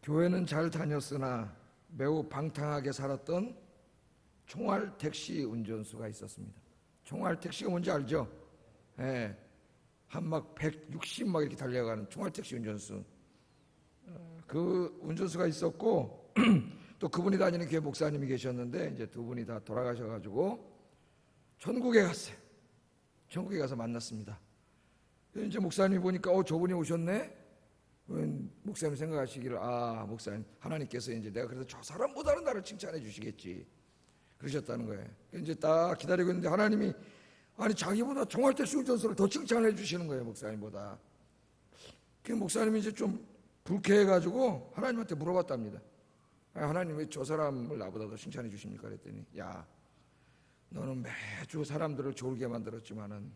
교회는 잘 다녔으나 매우 방탕하게 살았던 총알 택시 운전수가 있었습니다. 총알 택시가 뭔지 알죠? 예, 한 막 160 막 이렇게 달려가는 총알 택시 운전수. 그 운전수가 있었고 또 그분이 다니는 교회 목사님이 계셨는데 이제 두 분이 다 돌아가셔가지고 천국에 갔어요. 천국에 가서 만났습니다. 이제 목사님이 보니까 저분이 오셨네. 목사님 생각하시기를 목사님 하나님께서 이제 내가 그래서 저 사람보다는 나를 칭찬해 주시겠지 그러셨다는 거예요. 이제 딱 기다리고 있는데 하나님이 자기보다 총알 택시 운전수를 더 칭찬해 주시는 거예요. 목사님보다. 그 목사님이 이제 좀 불쾌해가지고 하나님한테 물어봤답니다. 하나님 왜 저 사람을 나보다 더 칭찬해 주십니까? 그랬더니 야, 너는 매주 사람들을 졸게 만들었지만은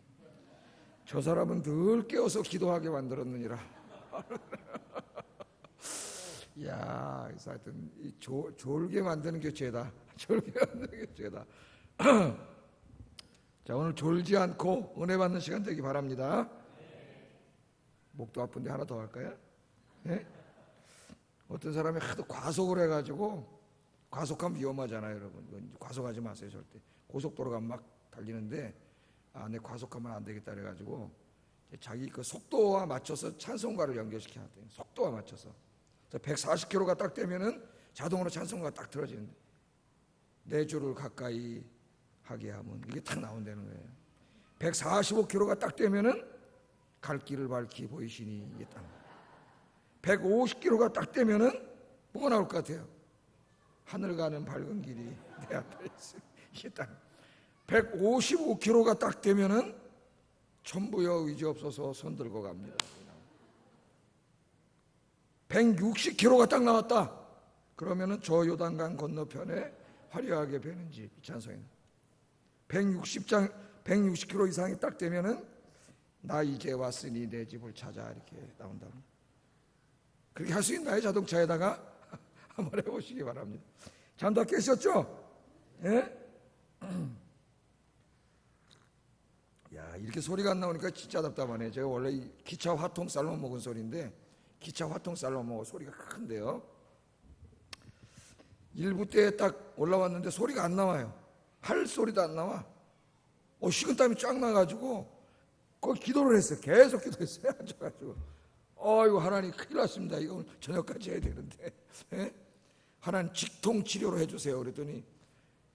저 사람은 늘 깨어서 기도하게 만들었느니라. 야, 그래서 하여튼 졸게 만드는 게 죄다. 졸게 만드는 게 죄다. 자, 오늘 졸지 않고 은혜 받는 시간 되기 바랍니다. 목도 아픈데 하나 더 할까요? 네? 어떤 사람이 하도 과속을 해가지고, 과속하면 위험하잖아요, 여러분. 과속하지 마세요, 절대. 고속도로 가면 막 달리는데 내 과속하면 안 되겠다 그래가지고 자기 그 속도와 맞춰서 찬송가를 연결시켜야 돼요. 속도와 맞춰서. 140km가 딱 되면은 자동으로 찬송가가 딱 틀어지는데 내 주를 가까이 하게 하면 이게 딱 나온다는 거예요. 145km가 딱 되면은 갈 길을 밝히 보이시니 이게 딱. 150km가 딱 되면은 뭐가 나올 것 같아요? 하늘 가는 밝은 길이 내 앞에 있으니 이게 딱. 155km가 딱 되면은 천부여 의지 없어서 손 들고 갑니다. 160km가 딱 나왔다. 그러면은 저 요단강 건너편에 화려하게 배는 집, 이 찬송에는 160km 이상이 딱 되면은 나 이제 왔으니 내 집을 찾아 이렇게 나온다. 그렇게 할 수 있나요? 자동차에다가 한번 해보시기 바랍니다. 잠 다 깨셨죠? 예? 야, 이렇게 소리가 안 나오니까 진짜 답답하네. 제가 원래 이 기차 화통 삶아 먹은 소리인데 기차 화통 삶아 먹어 소리가 큰데요. 1부 때 딱 올라왔는데 소리가 안 나와요. 할 소리도 안 나와. 식은땀이 쫙 나가지고 거기 기도를 했어요. 계속 기도했어요. 앉아가지고 이거 하나님 큰일 났습니다. 이거 저녁까지 해야 되는데 예? 하나님 직통 치료로 해주세요. 그랬더니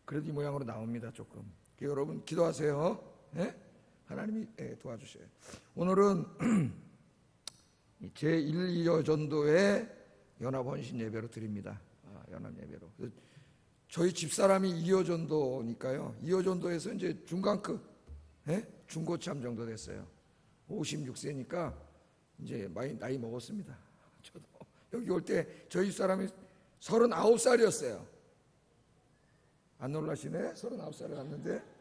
그래도 이 모양으로 나옵니다. 조금. 여러분 기도하세요. 예? 하나님이 도와주셔요. 오늘은 제1, 2여 전도의 연합헌신 예배로 드립니다. 연합 예배로. 저희 집사람이 2여 전도니까요. 2여 전도에서 이제 중간급, 중고참 정도 됐어요. 56세니까 이제 많이 나이 먹었습니다. 저도 여기 올 때 저희 집사람이 39살이었어요. 안 놀라시네? 39살에 왔는데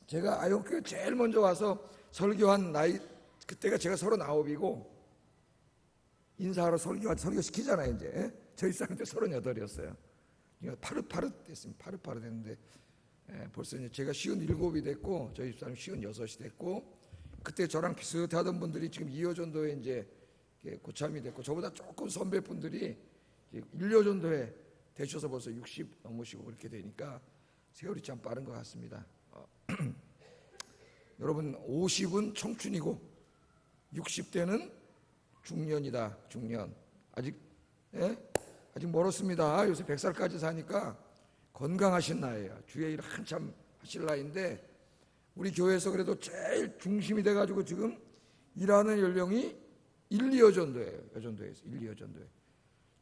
제가 아영교회 제일 먼저 와서 설교한 나이 그때가 제가 39이고 인사하러 설교시키잖아요. 이제 저희 사람한테 38이었어요. 파릇파릇 됐습니다. 파릇파릇 됐는데 벌써 이제 제가 57이 됐고 저희 집사람 56이 됐고 그때 저랑 비슷하던 분들이 지금 2여 전도에 이제 고참이 됐고 저보다 조금 선배분들이 1여 전도에 되셔서 벌써 60 넘으시고 그렇게 되니까 세월이 참 빠른 것 같습니다. 여러분 50은 청춘이고 60대는 중년이다. 중년. 아직 멀었습니다. 요새 100살까지 사니까 건강하신 나이에요. 주의 일 한참 하실 나이인데 우리 교회에서 그래도 제일 중심이 돼가지고 지금 일하는 연령이 1, 2여 전도예요. 여전도에서 1, 2여 전도에.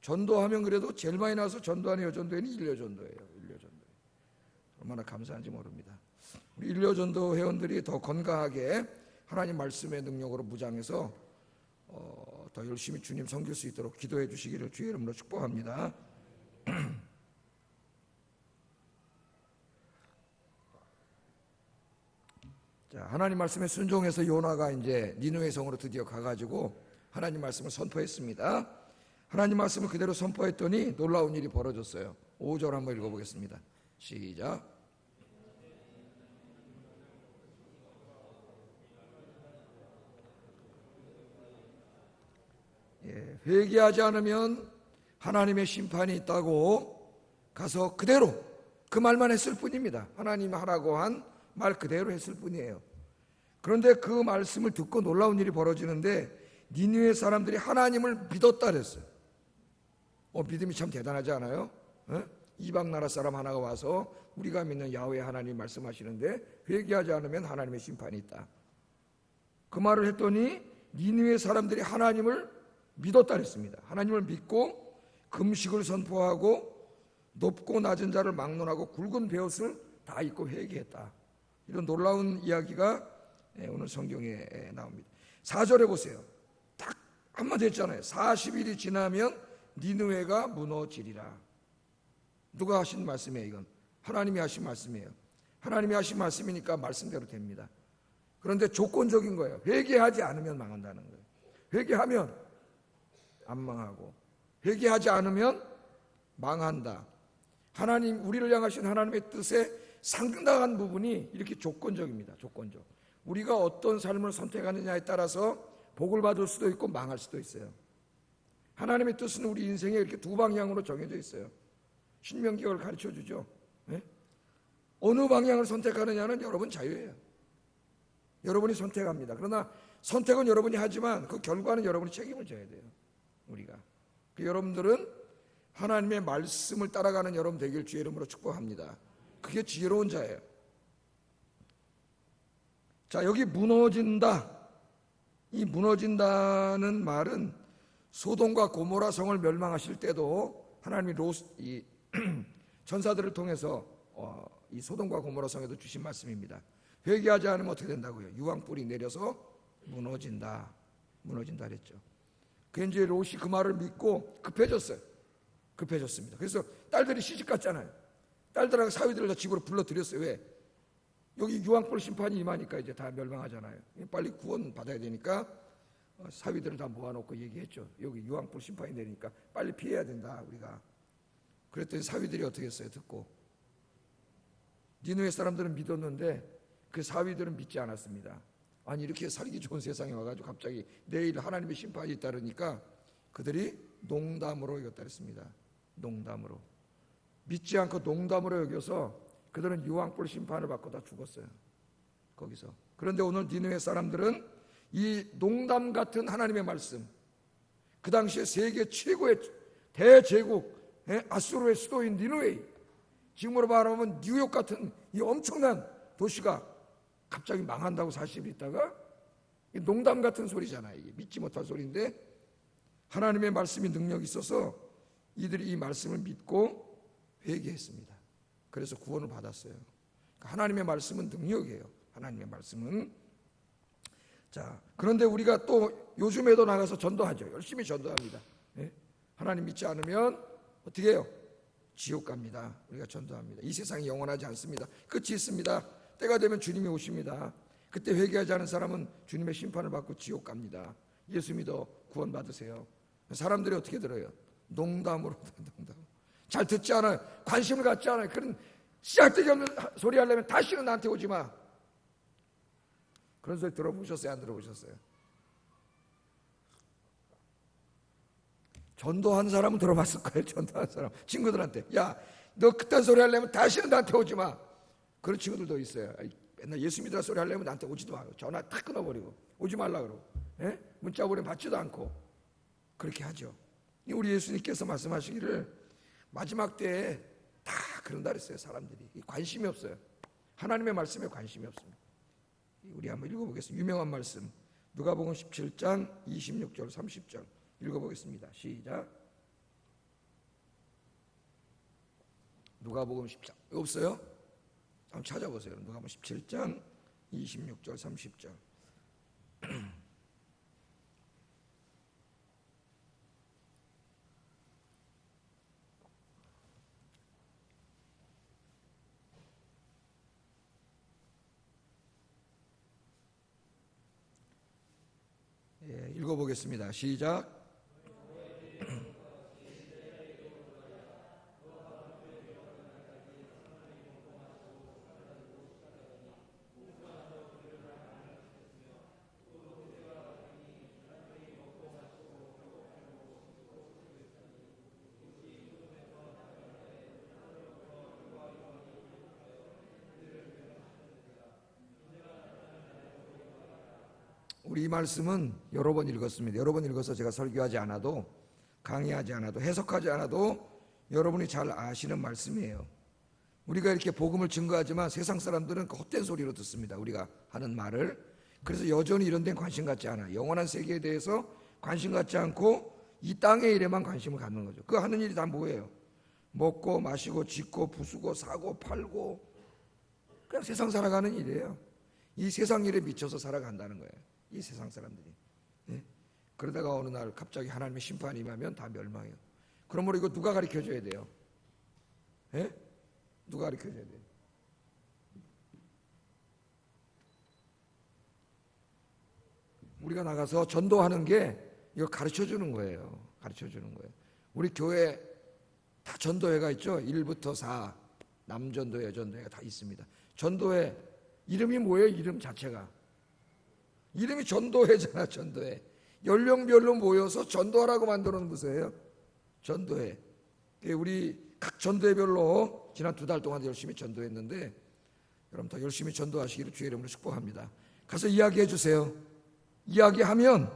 전도하면 그래도 제일 많이 나와서 전도하는 여전도에는 1여 전도예요. 1여 전도. 얼마나 감사한지 모릅니다. 우리 1여 전도 회원들이 더 건강하게 하나님 말씀의 능력으로 무장해서 더 열심히 주님 섬길 수 있도록 기도해 주시기를 주의 이름으로 축복합니다. 자, 하나님 말씀에 순종해서 요나가 이제 니느웨 성으로 드디어 가가지고 하나님 말씀을 선포했습니다. 하나님 말씀을 그대로 선포했더니 놀라운 일이 벌어졌어요. 5절 한번 읽어보겠습니다. 시작. 회개하지 않으면 하나님의 심판이 있다고 가서 그대로 그 말만 했을 뿐입니다. 하나님 하라고 한 말 그대로 했을 뿐이에요. 그런데 그 말씀을 듣고 놀라운 일이 벌어지는데 니느웨 사람들이 하나님을 믿었다 그랬어요. 믿음이 참 대단하지 않아요? 이방 나라 사람 하나가 와서 우리가 믿는 야훼 하나님 말씀하시는데 회개하지 않으면 하나님의 심판이 있다. 그 말을 했더니 니느웨 사람들이 하나님을 믿었다 그랬습니다. 하나님을 믿고 금식을 선포하고 높고 낮은 자를 막론하고 굵은 베옷을 다 입고 회개했다. 이런 놀라운 이야기가 오늘 성경에 나옵니다. 4절에 보세요. 딱 한마디 했잖아요. 40일이 지나면 니느웨가 무너지리라. 누가 하신 말씀이에요? 이건 하나님이 하신 말씀이에요. 하나님이 하신 말씀이니까 말씀대로 됩니다. 그런데 조건적인 거예요. 회개하지 않으면 망한다는 거예요. 회개하면 안 망하고 회개하지 않으면 망한다. 하나님, 우리를 향하신 하나님의 뜻에 상당한 부분이 이렇게 조건적입니다. 조건적. 우리가 어떤 삶을 선택하느냐에 따라서 복을 받을 수도 있고 망할 수도 있어요. 하나님의 뜻은 우리 인생에 이렇게 두 방향으로 정해져 있어요. 신명기를 가르쳐 주죠. 네? 어느 방향을 선택하느냐는 여러분 자유예요. 여러분이 선택합니다. 그러나 선택은 여러분이 하지만 그 결과는 여러분이 책임을 져야 돼요. 우리가. 여러분들은 하나님의 말씀을 따라가는 여러분 되길 주의 이름으로 축복합니다. 그게 지혜로운 자예요. 자, 여기 무너진다. 이 무너진다는 말은 소돔과 고모라 성을 멸망하실 때도 하나님이 이 전사들을 통해서 이 소돔과 고모라 성에도 주신 말씀입니다. 회개하지 않으면 어떻게 된다고요? 유황불이 내려서 무너진다. 무너진다 그랬죠. 그 이제 롯이 그 말을 믿고 급해졌어요. 급해졌습니다. 그래서 딸들이 시집 갔잖아요. 딸들하고 사위들을 다 집으로 불러들였어요. 왜? 여기 유황불 심판이 임하니까 이제 다 멸망하잖아요. 빨리 구원 받아야 되니까 사위들을 다 모아놓고 얘기했죠. 여기 유황불 심판이 내리니까 빨리 피해야 된다 우리가. 그랬더니 사위들이 어떻게 했어요? 듣고. 니느웨 사람들은 믿었는데 그 사위들은 믿지 않았습니다. 아니 이렇게 살기 좋은 세상에 와가지고 갑자기 내일 하나님의 심판이 있다니까 그들이 농담으로 여겼다 그랬습니다. 농담으로. 믿지 않고 농담으로 여겨서 그들은 유황불 심판을 받고 다 죽었어요. 거기서. 그런데 오늘 니느웨 사람들은 이 농담 같은 하나님의 말씀, 그 당시에 세계 최고의 대제국 아수르의 수도인 니느웨, 지금으로 말하면 뉴욕 같은 이 엄청난 도시가 갑자기 망한다고 40일 있다가 농담 같은 소리잖아요. 이게 믿지 못할 소리인데 하나님의 말씀이 능력이 있어서 이들이 이 말씀을 믿고 회개했습니다. 그래서 구원을 받았어요. 하나님의 말씀은 능력이에요. 하나님의 말씀은. 자, 그런데 우리가 또 요즘에도 나가서 전도하죠. 열심히 전도합니다. 하나님 믿지 않으면 어떻게 해요? 지옥 갑니다. 우리가 전도합니다. 이 세상이 영원하지 않습니다. 끝이 있습니다. 때가 되면 주님이 오십니다. 그때 회개하지 않은 사람은 주님의 심판을 받고 지옥 갑니다. 예수 믿어 구원 받으세요. 사람들이 어떻게 들어요? 농담으로. 잘 듣지 않아요. 관심을 갖지 않아요. 그런 시작되지 없는 소리 하려면 다시는 나한테 오지 마. 그런 소리 들어보셨어요? 안 들어보셨어요? 전도한 사람은 들어봤을 거예요. 전도한 사람. 친구들한테. 야, 너 그딴 소리 하려면 다시는 나한테 오지 마. 그런 친구들도 있어요. 맨날 예수 믿으라 소리 하려면 나한테 오지도 마. 전화 탁 끊어버리고. 오지 말라 그러고. 문자 보내면 받지도 않고. 그렇게 하죠. 우리 예수님께서 말씀하시기를 마지막 때에 다 그런다 그랬어요. 사람들이. 관심이 없어요. 하나님의 말씀에 관심이 없습니다. 우리 한번 읽어보겠습니다. 유명한 말씀. 누가복음 17장 26절 30절 읽어보겠습니다. 시작. 누가복음 10장 없어요? 한번 찾아보세요. 누가복음 17장 26절 30절 읽어보겠습니다. 시작. 우리 이 말씀은 여러 번 읽었습니다. 여러 번 읽어서 제가 설교하지 않아도, 강의하지 않아도, 해석하지 않아도 여러분이 잘 아시는 말씀이에요. 우리가 이렇게 복음을 증거하지만 세상 사람들은 그 헛된 소리로 듣습니다. 우리가 하는 말을. 그래서 여전히 이런 데는 관심 갖지 않아요. 영원한 세계에 대해서 관심 갖지 않고 이 땅의 일에만 관심을 갖는 거죠. 그 하는 일이 다 뭐예요? 먹고 마시고 짓고 부수고 사고 팔고, 그냥 세상 살아가는 일이에요. 이 세상 일에 미쳐서 살아간다는 거예요, 이 세상 사람들이. 네? 그러다가 어느 날 갑자기 하나님의 심판이 임하면 다 멸망해요. 그러므로 이거 누가 가르쳐줘야 돼요? 네? 누가 가르쳐줘야 돼요? 우리가 나가서 전도하는 게 이거 가르쳐주는 거예요. 가르쳐주는 거예요. 우리 교회 다 전도회가 있죠. 1부터 4 남전도회, 여전도회가 다 있습니다. 전도회 이름이 뭐예요? 이름 자체가 이름이 전도회잖아. 전도회. 연령별로 모여서 전도하라고 만들어 놓은 부서예요, 전도회. 우리 각 전도회별로 지난 2달 동안 열심히 전도했는데, 여러분 더 열심히 전도하시기를 주의 이름으로 축복합니다. 가서 이야기해 주세요. 이야기하면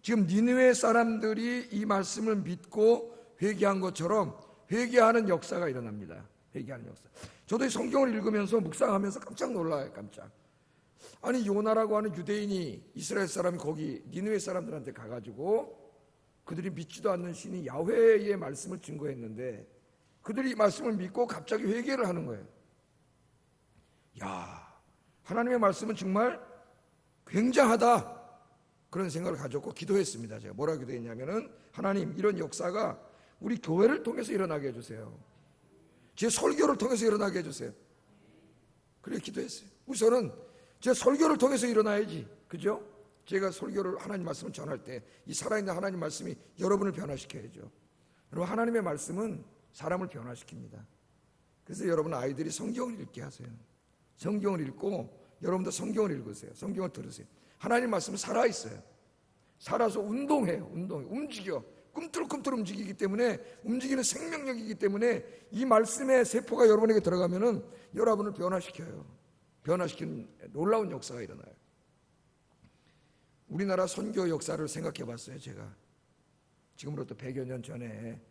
지금 니느웨 사람들이 이 말씀을 믿고 회개한 것처럼 회개하는 역사가 일어납니다. 회개하는 역사. 저도 이 성경을 읽으면서 묵상하면서 깜짝 놀라요. 깜짝. 아니, 요나라고 하는 유대인이, 이스라엘 사람이 거기 니느웨 사람들한테 가가지고 그들이 믿지도 않는 신이 야훼의 말씀을 증거했는데 그들이 이 말씀을 믿고 갑자기 회개를 하는 거예요. 야, 하나님의 말씀은 정말 굉장하다, 그런 생각을 가졌고 기도했습니다. 제가 뭐라 기도했냐면은, 하나님, 이런 역사가 우리 교회를 통해서 일어나게 해주세요. 제 설교를 통해서 일어나게 해주세요. 그래 기도했어요. 우선은 제 설교를 통해서 일어나야지, 그죠? 제가 설교를, 하나님 말씀을 전할 때 이 살아있는 하나님 말씀이 여러분을 변화시켜야죠. 여러분, 하나님의 말씀은 사람을 변화시킵니다. 그래서 여러분 아이들이 성경을 읽게 하세요. 성경을 읽고 여러분도 성경을 읽으세요. 성경을 들으세요. 하나님 말씀은 살아있어요. 살아서 운동해요. 움직여. 꿈틀꿈틀 움직이기 때문에, 움직이는 생명력이기 때문에 이 말씀의 세포가 여러분에게 들어가면은 여러분을 변화시켜요. 변화시키는 놀라운 역사가 일어나요. 우리나라 선교 역사를 생각해 봤어요. 제가 지금으로부터 100여 년 전에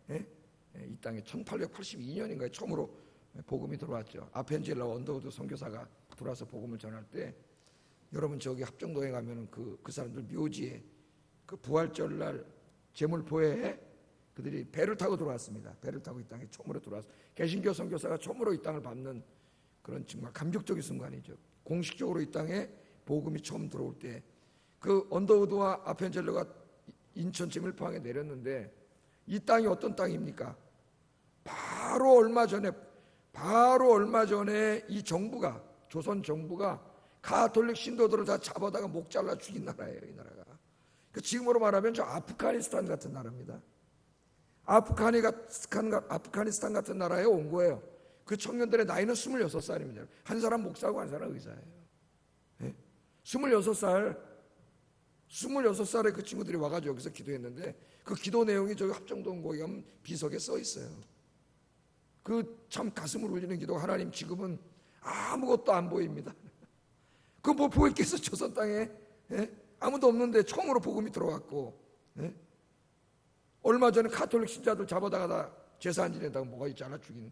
이 땅에 1882년인가에 처음으로 복음이 들어왔죠. 아펜젤라 언더우드 선교사가 들어와서 복음을 전할 때, 여러분 저기 합정동에 가면은 그 사람들 묘지에 그 부활절날 제물포에 그들이 배를 타고 들어왔습니다. 배를 타고 이 땅에 처음으로 들어와서 개신교 선교사가 처음으로 이 땅을 밟는 그런 정말 감격적인 순간이죠. 공식적으로 이 땅에 복음이 처음 들어올 때 그 언더우드와 아펜젤러가 인천 제물포항에 내렸는데, 이 땅이 어떤 땅입니까? 바로 얼마 전에 이 정부가, 조선 정부가 가톨릭 신도들을 다 잡아다가 목 잘라 죽인 나라예요, 이 나라가. 지금으로 말하면 저 아프가니스탄 같은 나라입니다. 아프가니스탄 같은 나라에 온 거예요. 그 청년들의 나이는 26살입니다. 한 사람 목사고 한 사람 의사예요. 네? 26살에 그 친구들이 와가지고 여기서 기도했는데, 그 기도 내용이 저기 합정동 거기 가면 비석에 써 있어요. 그 참 가슴을 울리는 기도. 하나님, 지금은 아무것도 안 보입니다. 그 뭐 보였겠어, 조선 땅에. 예? 아무도 없는데 처음으로 복음이 들어왔고, 예? 얼마 전에 가톨릭 신자들 잡아다가 다 제사 지내다가 뭐가 있잖아, 죽인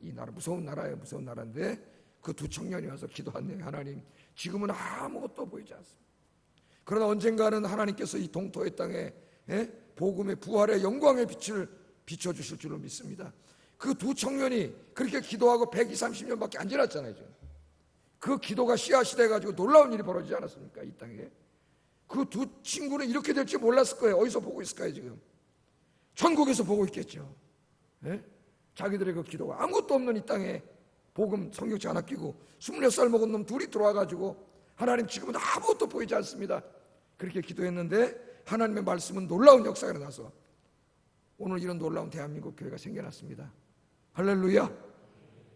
이 나라, 무서운 나라예요. 무서운 나라인데 그 두 청년이 와서 기도하네요. 하나님, 지금은 아무것도 보이지 않습니다. 그러나 언젠가는 하나님께서 이 동토의 땅에 복음의 부활의 영광의 빛을 비춰주실 줄로 믿습니다. 그 두 청년이 그렇게 기도하고 120-30년밖에 안 지났잖아요. 지금. 그 기도가 씨앗이 돼가지고 놀라운 일이 벌어지지 않았습니까? 이 땅에. 그 두 친구는 이렇게 될지 몰랐을 거예요. 어디서 보고 있을까요? 지금 천국에서 보고 있겠죠. 자기들의 그 기도가, 아무것도 없는 이 땅에 복음 성경책 하나 끼고 26살 먹은 놈 둘이 들어와가지고, 하나님, 지금은 아무것도 보이지 않습니다. 그렇게 기도했는데 하나님의 말씀은 놀라운 역사가 일어나서 오늘 이런 놀라운 대한민국 교회가 생겨났습니다. 할렐루야.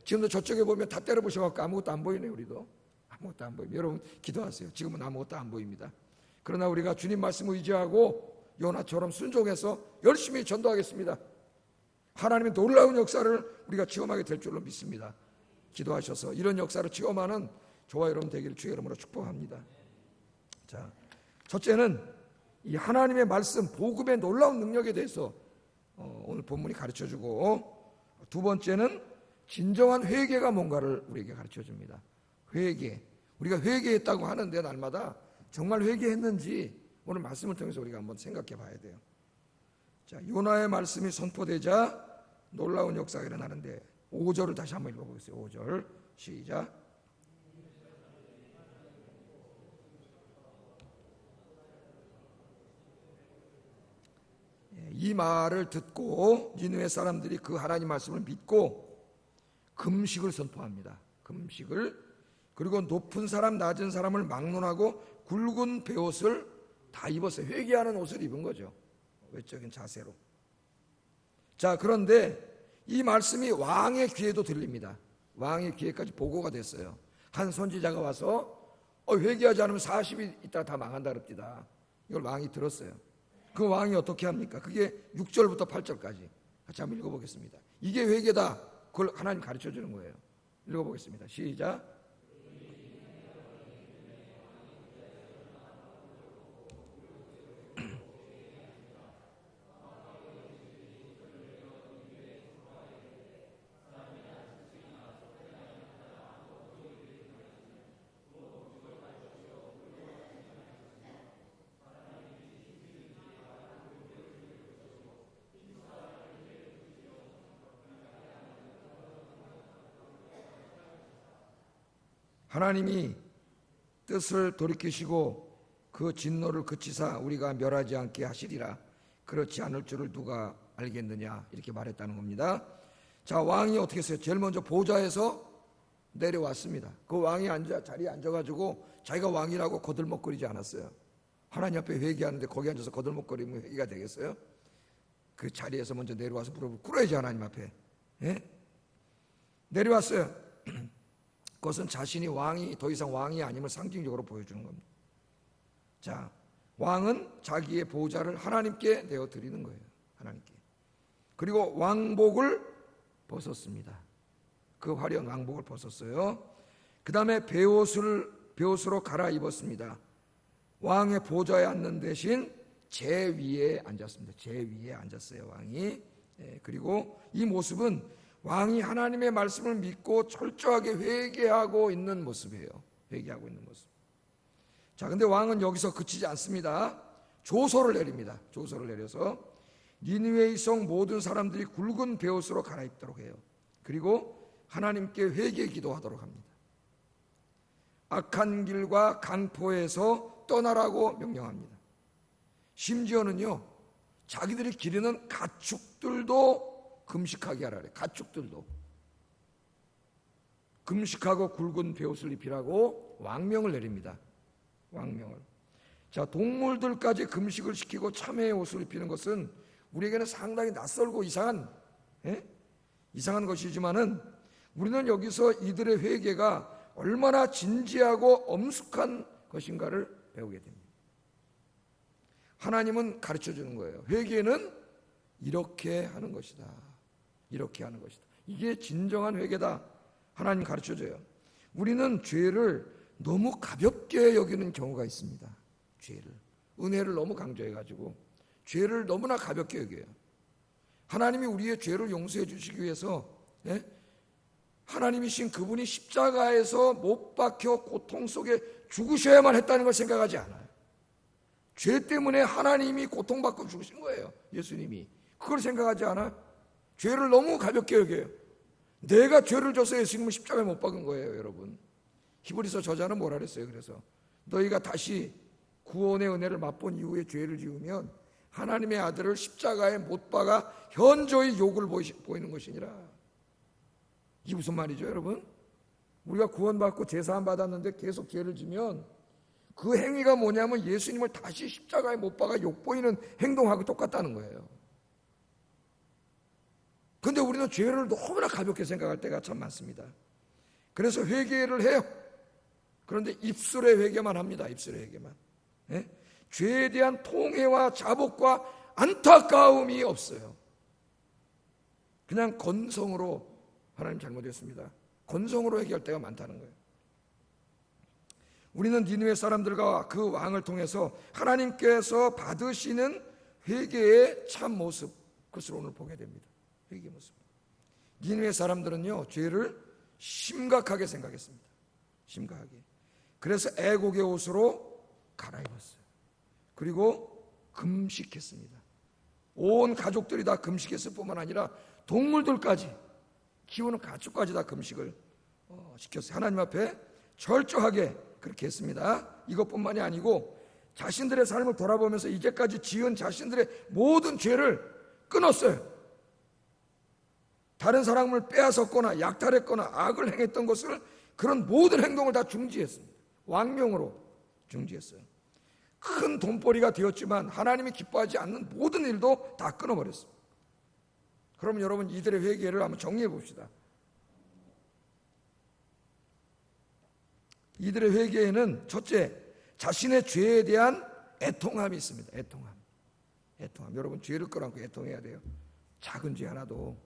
지금도 저쪽에 보면 다 때려부셔갖고 아무것도 안 보이네요. 우리도 아무것도 안 보입니다. 여러분 기도하세요. 지금은 아무것도 안 보입니다. 그러나 우리가 주님 말씀을 의지하고 요나처럼 순종해서 열심히 전도하겠습니다. 하나님의 놀라운 역사를 우리가 체험하게 될 줄로 믿습니다. 기도하셔서 이런 역사를 체험하는 저와 여러분 되기를 주의 이름으로 축복합니다. 자, 첫째는 이 하나님의 말씀, 복음의 놀라운 능력에 대해서 오늘 본문이 가르쳐주고, 두 번째는 진정한 회개가 뭔가를 우리에게 가르쳐줍니다. 회개. 우리가 회개했다고 하는데 날마다 정말 회개했는지 오늘 말씀을 통해서 우리가 한번 생각해 봐야 돼요. 자, 요나의 말씀이 선포되자 놀라운 역사가 일어나는데 5절을 다시 한번 읽어보겠어요. 5절 시작. 이 말을 듣고 니느웨 사람들이 그 하나님 말씀을 믿고 금식을 선포합니다. 금식을. 그리고 높은 사람 낮은 사람을 막론하고 굵은 베옷을 다 입었어요. 회개하는 옷을 입은 거죠. 외적인 자세로. 자, 그런데 이 말씀이 왕의 귀에도 들립니다. 왕의 귀에까지 보고가 됐어요. 한 선지자가 와서 회개하지 않으면 40일 있다가 다 망한다 그럽니다. 이걸 왕이 들었어요. 그 왕이 어떻게 합니까? 그게 6절부터 8절까지 같이 한번 읽어보겠습니다. 이게 회개다. 그걸 하나님 가르쳐주는 거예요. 읽어보겠습니다. 시작. 하나님이 뜻을 돌이키시고 그 진노를 그치사 우리가 멸하지 않게 하시리라. 그렇지 않을 줄을 누가 알겠느냐, 이렇게 말했다는 겁니다. 자, 왕이 어떻게 했어요? 제일 먼저 보좌에서 내려왔습니다. 그 왕이 자리에 앉아가지고 자기가 왕이라고 거들먹거리지 않았어요. 하나님 앞에 회개하는데 거기 앉아서 거들먹거리면 회개가 되겠어요? 그 자리에서 먼저 내려와서 무릎을 꿇어야지, 하나님 앞에. 예? 내려왔어요. 그것은 자신이 왕이 더 이상 왕이 아님을 상징적으로 보여주는 겁니다. 자, 왕은 자기의 보좌를 하나님께 내어 드리는 거예요. 하나님께. 그리고 왕복을 벗었습니다. 그 화려한 왕복을 벗었어요. 그 다음에 베옷으로 갈아입었습니다. 왕의 보좌에 앉는 대신 제 위에 앉았습니다. 제 위에 앉았어요, 왕이. 그리고 이 모습은 왕이 하나님의 말씀을 믿고 철저하게 회개하고 있는 모습이에요. 회개하고 있는 모습. 자, 근데 왕은 여기서 그치지 않습니다. 조서를 내립니다. 조서를 내려서 니느웨의 성 모든 사람들이 굵은 베옷으로 갈아입도록 해요. 그리고 하나님께 회개 기도하도록 합니다. 악한 길과 강포에서 떠나라고 명령합니다. 심지어는요, 자기들이 기르는 가축들도 금식하게 하라 그래요. 가축들도 금식하고 굵은 베옷을 입히라고 왕명을 내립니다. 왕명을. 자, 동물들까지 금식을 시키고 참회의 옷을 입히는 것은 우리에게는 상당히 낯설고 이상한 것이지만은 우리는 여기서 이들의 회개가 얼마나 진지하고 엄숙한 것인가를 배우게 됩니다. 하나님은 가르쳐 주는 거예요. 회개는 이렇게 하는 것이다. 이렇게 하는 것이다. 이게 진정한 회개다. 하나님 가르쳐줘요. 우리는 죄를 너무 가볍게 여기는 경우가 있습니다. 죄를. 은혜를 너무 강조해가지고 죄를 너무나 가볍게 여겨요. 하나님이 우리의 죄를 용서해 주시기 위해서 하나님이신 그분이 십자가에서 못 박혀 고통 속에 죽으셔야만 했다는 걸 생각하지 않아요. 죄 때문에 하나님이 고통받고 죽으신 거예요. 예수님이. 그걸 생각하지 않아? 죄를 너무 가볍게 여겨요. 내가 죄를 져서 예수님을 십자가에 못 박은 거예요, 여러분. 히브리서 저자는 뭐라 그랬어요? 그래서 너희가 다시 구원의 은혜를 맛본 이후에 죄를 지으면 하나님의 아들을 십자가에 못 박아 현저히 욕을 보이는 것이니라. 이게 무슨 말이죠, 여러분? 우리가 구원받고 제사함 받았는데 계속 죄를 지면 그 행위가 뭐냐면 예수님을 다시 십자가에 못 박아 욕 보이는 행동하고 똑같다는 거예요. 그런데 우리는 죄를 너무나 가볍게 생각할 때가 참 많습니다. 그래서 회개를 해요. 그런데 입술의 회개만 합니다. 입술의 회개만. 죄에 대한 통회와 자복과 안타까움이 없어요. 그냥 건성으로 하나님 잘못했습니다. 건성으로 회개할 때가 많다는 거예요. 우리는 니느웨 사람들과 그 왕을 통해서 하나님께서 받으시는 회개의 참 모습, 그것을 오늘 보게 됩니다. 회개의 모습. 니느웨 사람들은요, 죄를 심각하게 생각했습니다. 심각하게. 그래서 애곡의 옷으로 갈아입었어요. 그리고 금식했습니다. 온 가족들이 다 금식했을 뿐만 아니라 동물들까지, 키우는 가축까지 다 금식을 시켰어요. 하나님 앞에 철저하게 그렇게 했습니다. 이것뿐만이 아니고 자신들의 삶을 돌아보면서 이제까지 지은 자신들의 모든 죄를 끊었어요. 다른 사람을 빼앗았거나 약탈했거나 악을 행했던 것을, 그런 모든 행동을 다 중지했습니다. 왕명으로 중지했어요. 큰 돈벌이가 되었지만 하나님이 기뻐하지 않는 모든 일도 다 끊어버렸습니다. 그러면 여러분, 이들의 회개를 한번 정리해 봅시다. 이들의 회개에는 첫째, 자신의 죄에 대한 애통함이 있습니다. 애통함. 여러분, 죄를 끌어안고 애통해야 돼요. 작은 죄 하나도.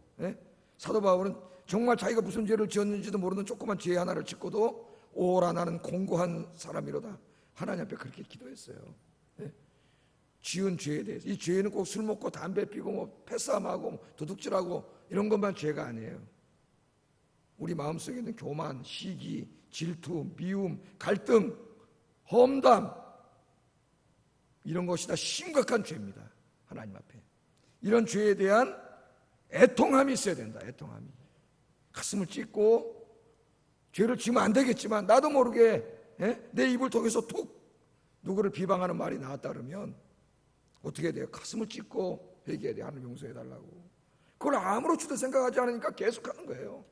사도 바울은 정말 자기가 무슨 죄를 지었는지도 모르는 조그만 죄 하나를 짓고도 오라 나는 공고한 사람이로다, 하나님 앞에 그렇게 기도했어요. 지은 죄에 대해서. 이 죄는 꼭 술 먹고 담배 피고 뭐 패싸움하고 뭐 도둑질하고 이런 것만 죄가 아니에요. 우리 마음속에 있는 교만, 시기, 질투, 미움, 갈등, 험담, 이런 것이 다 심각한 죄입니다. 하나님 앞에. 이런 죄에 대한 애통함이 있어야 된다. 애통함이. 가슴을 찢고, 죄를 지으면 안 되겠지만 나도 모르게 내 입을 통해서 툭 누구를 비방하는 말이 나왔다 그러면 어떻게 돼요? 가슴을 찢고 회개해야 돼요. 하나님 용서해 달라고. 그걸 아무렇지도 생각하지 않으니까 계속하는 거예요.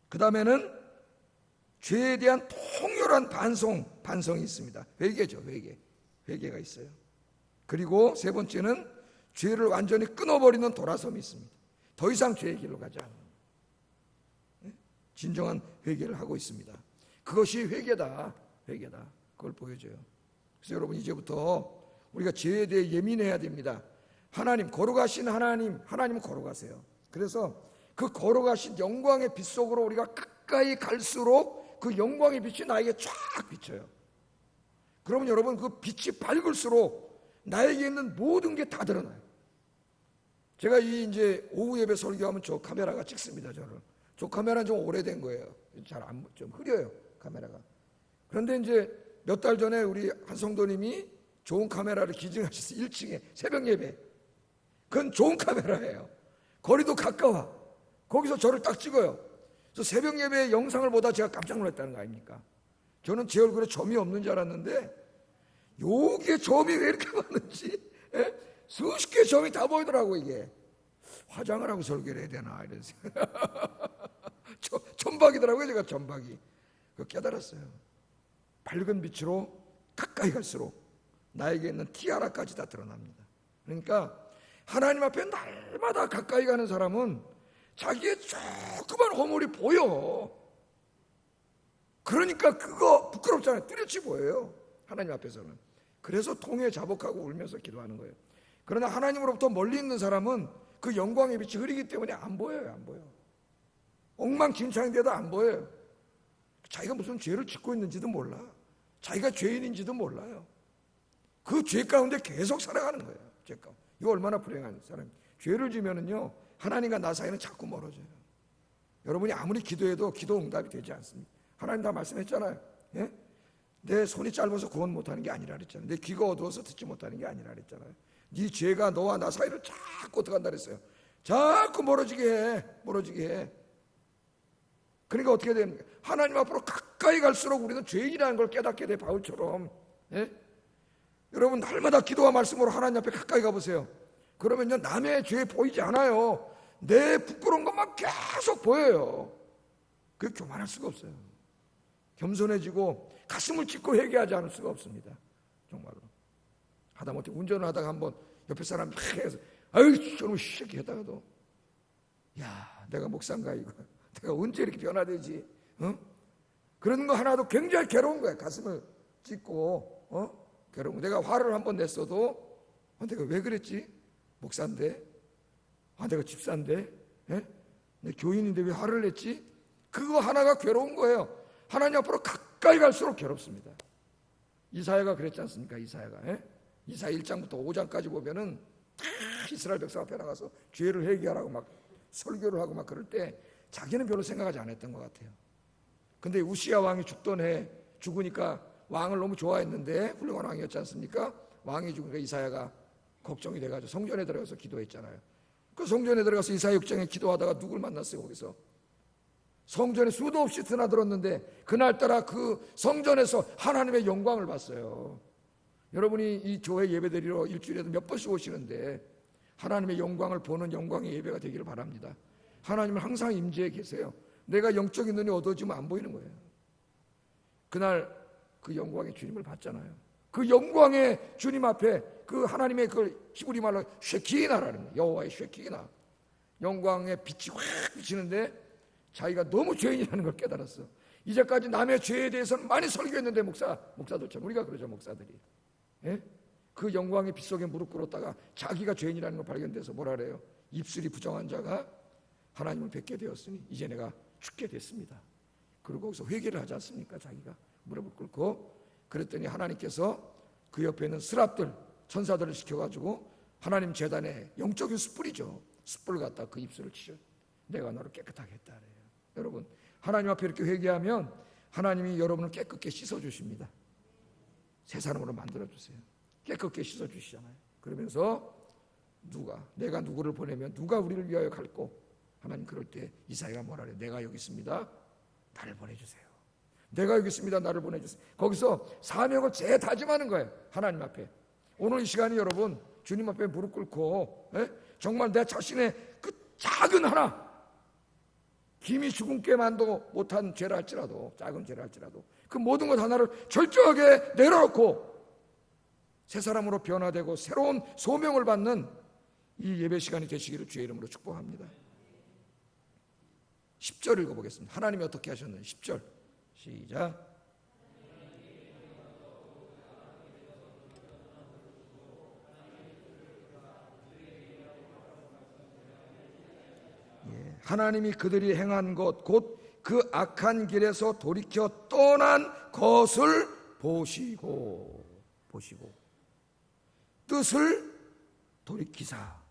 그 다음에는 죄에 대한 통렬한 반성이 있습니다. 회개죠. 회개가 있어요. 그리고 세 번째는 죄를 완전히 끊어버리는 돌아섬이 있습니다. 더 이상 죄의 길로 가지 않는 진정한 회개를 하고 있습니다. 그것이 회개다. 그걸 보여줘요. 그래서 여러분, 이제부터 우리가 죄에 대해 예민해야 됩니다. 하나님, 거룩하신 하나님은 거룩하세요. 그래서 그 거룩하신 영광의 빛 속으로 우리가 가까이 갈수록 그 영광의 빛이 나에게 쫙 비쳐요. 그러면 여러분, 그 빛이 밝을수록 나에게 있는 모든 게 다 드러나요. 제가 이제 오후 예배 설교하면 저 카메라가 찍습니다. 저 카메라는 좀 오래된 거예요. 좀 흐려요, 카메라가. 그런데 이제 몇 달 전에 우리 한 성도님이 좋은 카메라를 기증하셨어요. 1층에 새벽 예배. 그건 좋은 카메라예요. 거리도 가까워. 거기서 저를 딱 찍어요. 그래서 새벽 예배 영상을 보다 제가 깜짝 놀랐다는 거 아닙니까? 저는 제 얼굴에 점이 없는 줄 알았는데 여기에 점이 왜 이렇게 많은지, 수십 개의 점이 다 보이더라고. 이게 화장을 하고 설교를 해야 되나 이런 생각. 천박이더라고요. 제가 천박이. 그거 깨달았어요. 밝은 빛으로 가까이 갈수록 나에게 있는 티아라까지 다 드러납니다. 그러니까 하나님 앞에 날마다 가까이 가는 사람은 자기의 조그만 허물이 보여. 그러니까 그거 부끄럽잖아요. 뚜렷이 보여요, 하나님 앞에서는. 그래서 통에 자복하고 울면서 기도하는 거예요. 그러나 하나님으로부터 멀리 있는 사람은 그 영광의 빛이 흐리기 때문에 안 보여요. 엉망진창인데도 안 보여요. 자기가 무슨 죄를 짓고 있는지도 몰라. 자기가 죄인인지도 몰라요. 그 죄 가운데 계속 살아가는 거예요. 죄 가운데. 이거 얼마나 불행한 사람이에요. 죄를 지면은요, 하나님과 나 사이는 자꾸 멀어져요. 여러분이 아무리 기도해도 기도 응답이 되지 않습니다. 하나님 다 말씀했잖아요. 내 손이 짧아서 구원 못하는 게 아니라 그랬잖아요. 내 귀가 어두워서 듣지 못하는 게 아니라 그랬잖아요. 네 죄가 너와 나 사이를 자꾸 어떻게 한다 그랬어요. 자꾸 멀어지게 해. 그러니까 어떻게 됩니까? 하나님 앞으로 가까이 갈수록 우리는 죄인이라는 걸 깨닫게 돼, 바울처럼. 여러분, 날마다 기도와 말씀으로 하나님 앞에 가까이 가보세요. 그러면요, 남의 죄 보이지 않아요. 내 부끄러운 것만 계속 보여요. 그게 교만할 수가 없어요. 겸손해지고 가슴을 찢고 회개하지 않을 수가 없습니다. 정말로. 하다못해 운전을 하다가 한번 옆에 사람 막 해서 아유 저놈 새끼 했다가도, 야 내가 목사인가 이거, 내가 언제 이렇게 변화되지? 그런 거 하나도 굉장히 괴로운 거야. 가슴을 찢고 괴로운 거. 내가 화를 한번 냈어도 내가 왜 그랬지? 목사인데, 내가 집사인데, 내 교인인데 왜 화를 냈지? 그거 하나가 괴로운 거예요. 하나님 앞으로 가까이 갈수록 괴롭습니다. 이사야가 그랬지 않습니까? 이사야 1장부터 5장까지 보면은 다 이스라엘 백성 앞에 나가서 죄를 회개하라고 막 설교를 하고 막 그럴 때 자기는 별로 생각하지 않았던 것 같아요. 근데 우시야 왕이 죽던 해 죽으니까 왕을 너무 좋아했는데 훌륭한 왕이었지 않습니까? 왕이 죽으니까 이사야가 걱정이 돼가지고 성전에 들어가서 기도했잖아요. 그 성전에 들어가서 이사야 6장에 기도하다가 누굴 만났어요? 거기서 성전에 수도 없이 드나들었는데 그날따라 그 성전에서 하나님의 영광을 봤어요. 여러분이 이 교회 예배드리러 일주일에도 몇 번씩 오시는데 하나님의 영광을 보는 영광의 예배가 되기를 바랍니다. 하나님은 항상 임재해 계세요. 내가 영적인 눈이 어두워지면 안 보이는 거예요. 그날 그 영광의 주님을 봤잖아요. 그 영광의 주님 앞에 그 하나님의 그 히브리 말로 쉐키나라는 거예요. 여호와의 쉐키나, 영광의 빛이 확 비치는데 자기가 너무 죄인이라는 걸 깨달았어. 이제까지 남의 죄에 대해서는 많이 설교했는데 목사들처럼 우리가 그러죠, 목사들이. 예? 그 영광의 빛 속에 무릎 꿇었다가 자기가 죄인이라는 걸 발견돼서 뭐라 그래요? 입술이 부정한 자가 하나님을 뵙게 되었으니 이제 내가 죽게 됐습니다. 그리고 거기서 회개를 하지 않습니까? 자기가 무릎을 꿇고. 그랬더니 하나님께서 그 옆에 있는 스랍들 천사들을 시켜가지고 하나님 제단에 영적인 숯불이죠. 숯불을 갖다 그 입술을 치죠. 내가 너를 깨끗하게 했다 그래요. 여러분, 하나님 앞에 이렇게 회개하면 하나님이 여러분을 깨끗게 씻어주십니다. 새 사람으로 만들어주세요. 깨끗게 씻어주시잖아요. 그러면서 내가 누구를 보내면 누가 우리를 위하여 갈고, 하나님 그럴 때 이사야가 뭐라 그래요? 내가 여기 있습니다. 나를 보내주세요. 내가 여기 있습니다. 나를 보내주세요. 거기서 사명을 재다짐하는 거예요. 하나님 앞에. 오늘 이 시간이 여러분 주님 앞에 무릎 꿇고 정말 내 자신의 그 작은 하나, 김이 죽은 깨만도 못한 죄라 할지라도, 작은 죄라 할지라도 그 모든 것 하나를 철저하게 내려놓고 새 사람으로 변화되고 새로운 소명을 받는 이 예배 시간이 되시기를 주의 이름으로 축복합니다. 10절 읽어보겠습니다. 하나님이 어떻게 하셨는지 10절 시작. 하나님이 그들이 행한 것 곧 그 악한 길에서 돌이켜 떠난 것을 보시고 뜻을 돌이키사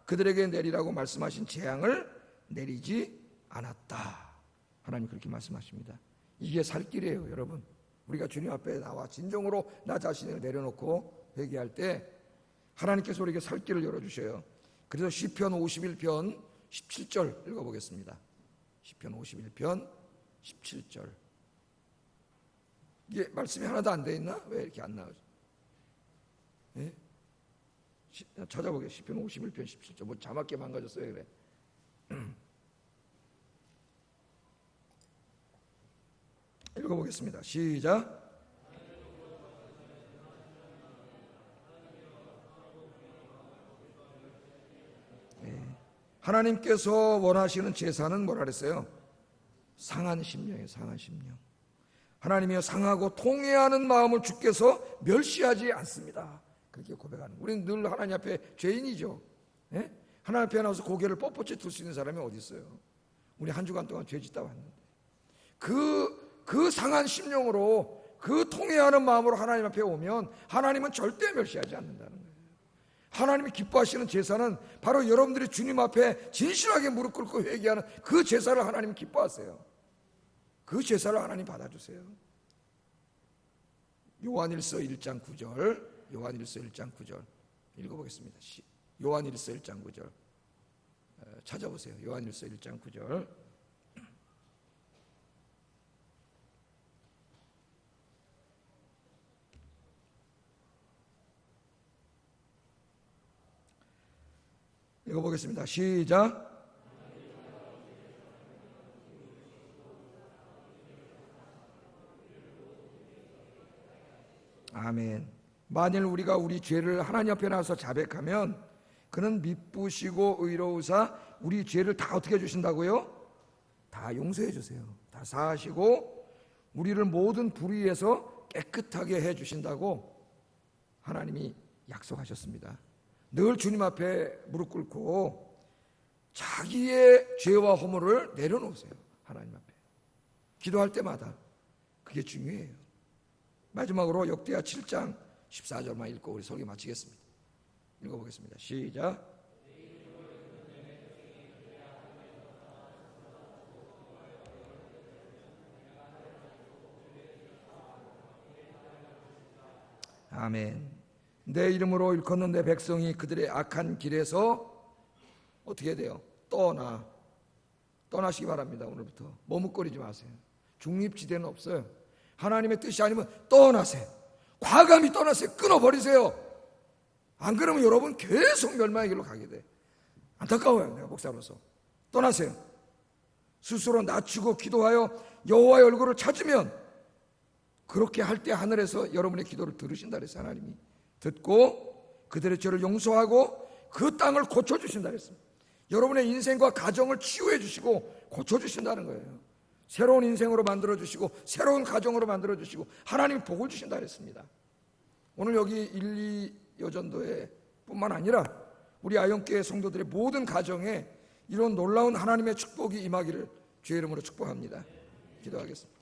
그들에게 내리라고 말씀하신 재앙을 내리지 않았다. 하나님 그렇게 말씀하십니다. 이게 살 길이에요, 여러분. 우리가 주님 앞에 나와 진정으로 나 자신을 내려놓고 회개할 때 하나님께서 우리에게 살 길을 열어주셔요. 그래서 시편 51편 17절 읽어보겠습니다. 시편 51편 17절. 이게 말씀이 하나도 안 돼 있나? 왜 이렇게 안 나오죠? 예? 찾아보게. 시편 51편 17절. 뭐 자막게 망가졌어요, 그래. 읽어보겠습니다. 시작. 하나님께서 원하시는 제사는 뭐라 그랬어요? 상한 심령이에요. 상한 심령. 하나님이여 상하고 통회하는 마음을 주께서 멸시하지 않습니다. 그렇게 고백하는. 우리는 늘 하나님 앞에 죄인이죠. 예? 하나님 앞에 나와서 고개를 뻣뻣이 들 수 있는 사람이 어디 있어요? 우리 한 주간 동안 죄 짓다 왔는데 그 상한 심령으로 그 통회하는 마음으로 하나님 앞에 오면 하나님은 절대 멸시하지 않는다는 거예요. 하나님이 기뻐하시는 제사는 바로 여러분들이 주님 앞에 진실하게 무릎 꿇고 회개하는 그 제사를 하나님 기뻐하세요. 그 제사를 하나님 받아주세요. 요한일서 1장 9절, 요한일서 1장 9절 읽어보겠습니다. 요한일서 1장 9절 찾아보세요. 요한일서 1장 9절. 읽어보겠습니다. 시작. 아멘. 만일 우리가 우리 죄를 하나님 앞에 나와서 자백하면 그는 미쁘시고 의로우사 우리 죄를 다 어떻게 해주신다고요? 다 용서해 주세요. 다 사하시고 우리를 모든 불의에서 깨끗하게 해주신다고 하나님이 약속하셨습니다. 늘 주님 앞에 무릎 꿇고 자기의 죄와 허물을 내려놓으세요. 하나님 앞에. 기도할 때마다 그게 중요해요. 마지막으로 역대하 7장 14절만 읽고 우리 설교 마치겠습니다. 읽어보겠습니다. 시작. 아멘. 내 이름으로 일컫는 내 백성이 그들의 악한 길에서 어떻게 돼요? 떠나시기 바랍니다. 오늘부터 머뭇거리지 마세요. 중립지대는 없어요. 하나님의 뜻이 아니면 떠나세요. 과감히 떠나세요. 끊어버리세요. 안 그러면 여러분 계속 멸망의 길로 가게 돼. 안타까워요. 내가 목사로서. 떠나세요. 스스로 낮추고 기도하여 여호와의 얼굴을 찾으면, 그렇게 할 때 하늘에서 여러분의 기도를 들으신다 그랬어요. 하나님이 듣고 그들의 죄를 용서하고 그 땅을 고쳐주신다 그랬습니다. 여러분의 인생과 가정을 치유해 주시고 고쳐주신다는 거예요. 새로운 인생으로 만들어주시고 새로운 가정으로 만들어주시고 하나님이 복을 주신다 그랬습니다. 오늘 여기 1, 2 여전도에 뿐만 아니라 우리 아영교회 성도들의 모든 가정에 이런 놀라운 하나님의 축복이 임하기를 주의 이름으로 축복합니다. 기도하겠습니다.